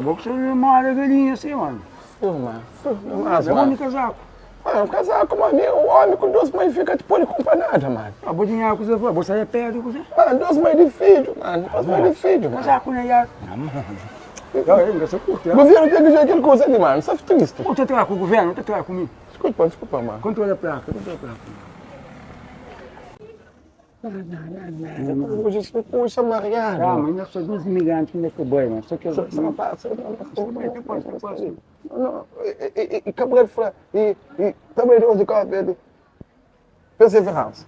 vou que você uma galinha assim, mano. Mano. Mas, mano, de casaco. Mano, um casaco, mano, o homem com 2 mães fica tipo, não compra nada, mano. Ah, vou dinheiro com você, vou sair perto com você. Mano, 2 mães de filho, mano. 2 mães de filho, mano. Casaco, né, já? Eu sou curto, O governo tem que ver aquele coisa ali, mano. Só triste. Não te traga com o governo, não te traga comigo. Desculpa, mano. Controla a placa, Puxa, Mariana. Calma, ainda sou 2 imigrantes que ainda que boi, mano. Só que eu Não passa. Não. E acabou de falar. E também de cabelo. Perseverança.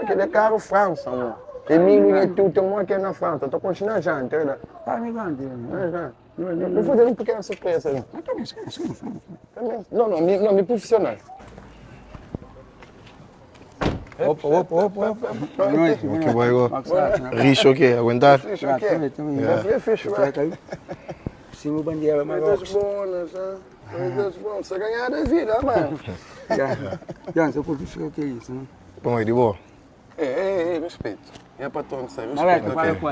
Ele é caro França, mano. Emílio e tu tem aqui na França. Estou continuando já, entendeu? Tá imigrantes, né? Vou fazer uma pequena surpresa aí. Não, me profissional. Opa. Boa noite. Que boigo. Richo o quê? Aguentar? Ficha o quê? Ficha, velho. Sim, o bandeira, mas... Coisas boas, né? Coisas boas. Você ganhar da vida, mano. Já, eu curto o que é isso, né? Bom, aí de boa. Ei, respeito. É para todos, respeito,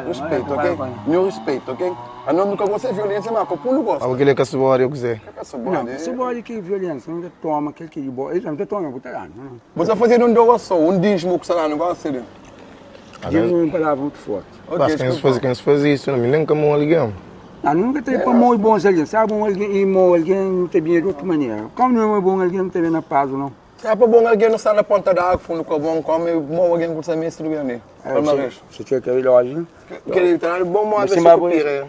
Respeito, ok? Meu respeito, ok? A não nunca gostei de violência, mas eu não gosto. Aquele que se bora, eu quiser. Não, você pode que violência, não toma aquele que de boa. Ele não toma, não tá. Você fazer um doação, dízimo que você não gosta de. Dízimo é uma palavra muito forte. Mas quem se faz isso, não me lembro como alguém. Ah, nunca tem para muito bom alguém. Sabe, alguém não tem bem de outra maneira. Como não é bom alguém, não tem bem na paz, não. Se é para bom alguém não está na ponta da água, fundo com o bom, come bom alguém que você me instrui ali. Você tinha que ir longe, né? Queria estar bom modo de suprir.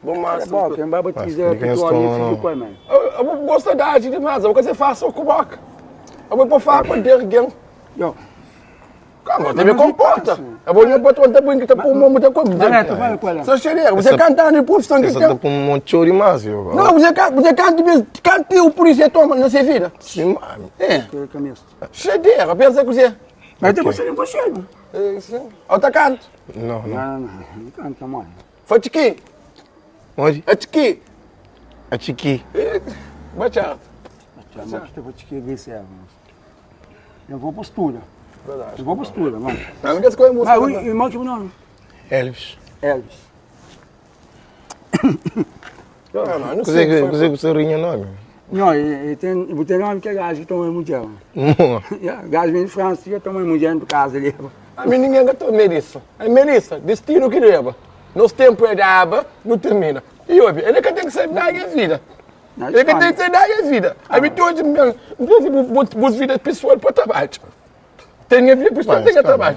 Bom modo de suprir. Quem vai batizar a pessoa de coisa, mano. Eu vou gostar da arte demais, eu vou fazer fácil com o boca. Eu vou falar com alguém. Calma, você me comporta. Eu vou botar um tempo em que está por muita coisa. Você chega, você canta de profissão que quer. Você está com um monte de ouro mais, eu. Não, você canta o polícia toma na sua vida. Sim, mano. Chedeira, pensa que você... Mas depois você não consegue. Eu tá canto. Não. Não canta, mano. Foi tiqui. Onde? É tiqui. É tiqui. Bachata. Eu vou te querer, servo. Eu vou postura. Verdade. Eu vou postura, mano. Não me escolhe música. Mas o irmão que o nome? Elvis. Não sei. Você rinha nome? Não, ele tem nome que é gás que toma mundial. Gás vem de França, que toma mundial do caso ali. A mim ninguém gatou Melissa. É Melissa, destino que leva. Nos tempos é da aba, não termina. E hoje, ele que tem que ser da vida. Ele que tem que ser da vida. A mim hoje, boas vidas pessoais para trabalho. Tem a vida pessoal, tem que trabalhar.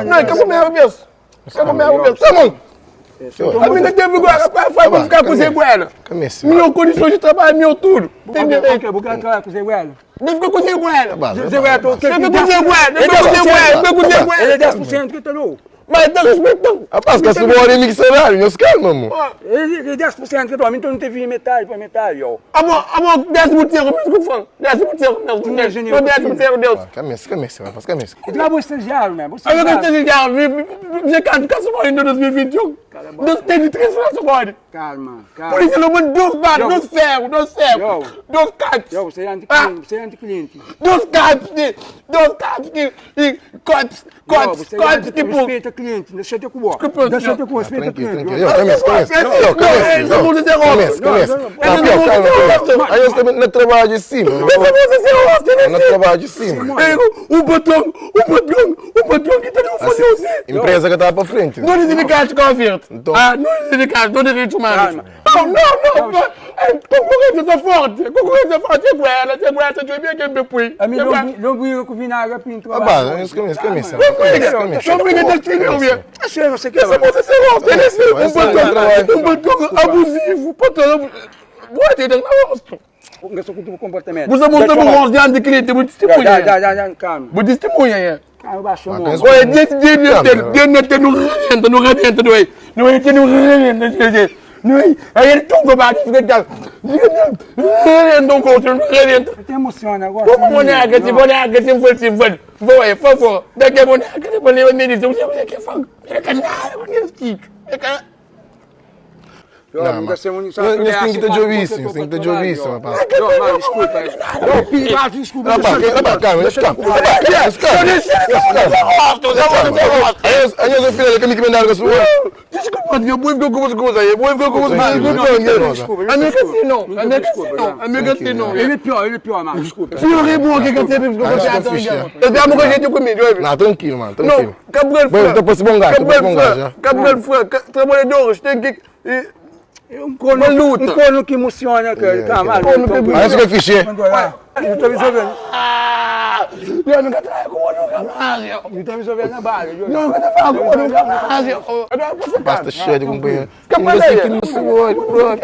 Não, acabou mesmo mesmo. Acabou mesmo mesmo. Tá bom? A mim não tem agora para ficar com o Zé Guela. Minha condição de trabalho, meu tudo. Tem direito. Vou ficar com o Zé Guela. Não fica com o Zé Guela. Zé Guela, tô... Ele é 10% que tá no... Mas tá respeitando. Rapaz, que a sua hora é mixerário, meus caras, mamãe. Ele é 10% que tá, então não teve metade para metade, ó. Amor, 10% mesmo que fã. 10% mesmo. 10% Deus. Camisa, rapaz, camisa. E lá vou estagiário, né? Aí eu quero estagiário, você canta com a sua mãe em 2021. Deus tem de 3 na sua mãe. Calma. Por isso eu mando 2 bares, 2 ferros, 2 capes. Você é anti-cliente. 2 capes e cortes, tipo... Respeita cliente, deixa eu ter com o Deixa eu ter com respeito ao cliente. Camisa. Não vou dizer Aí eu também não trabalho de cima. Não trabalho de cima. O patrão que tá no fazer assim. Empresa que está para frente. Não é sindicato que eu oferto. Não é sindicato, não é direitos humanos. Não. Concorrência está forte. É guerra, você vai ver quem me põe. A mim não briga com vinagre, pinto. Rapaz, camisa. Não briga desse filho, meu. Você quer? Um patrão abusivo, patrão... Boa, tem que dar rosto. Você com o comportamento. Você monta um rosto diante de cliente, vou testemunhar. Já, calma. Vou testemunhar. Calma, baixou o Olha, não rebenta, não é? Aí ele toma baixo, fica de não contra, não rebenta. Você emociona agora. Como boneca, se for assim, vou aí, por favor. Daqui a boneca, depois eu me diz, você quer falar? É canal, é canal. Não, mas você Nós temos que ter jovíssimo, nós temos que ter jovíssimo, rapaz. Não, mano, desculpa. Não, Pima, desculpa. Rapaz, calma, deixa eu calma. Aí eu filho, que me mandaram com a sua. Desculpa, eu vou ficar com você aí. Eu vou ficar com você. Amiga, se não. Ele é pior, mano, desculpa. Se eu rebo, que eu tenho que você. Eu tenho uma coisa comigo. Não, tranquilo, mano, Não, tranquilo. Gabriel Bom, tô posso bom gato, já. Gabriel trabalhadores tem que... Um corno que emociona, cara. Tá, mano. Aí você vai fichar. Eu tô resolvendo. Eu nunca trago com o Eu tô resolvendo na barra. Eu nunca trago com o Basta cheio de companheiro. Que Você que não se olha, pronto.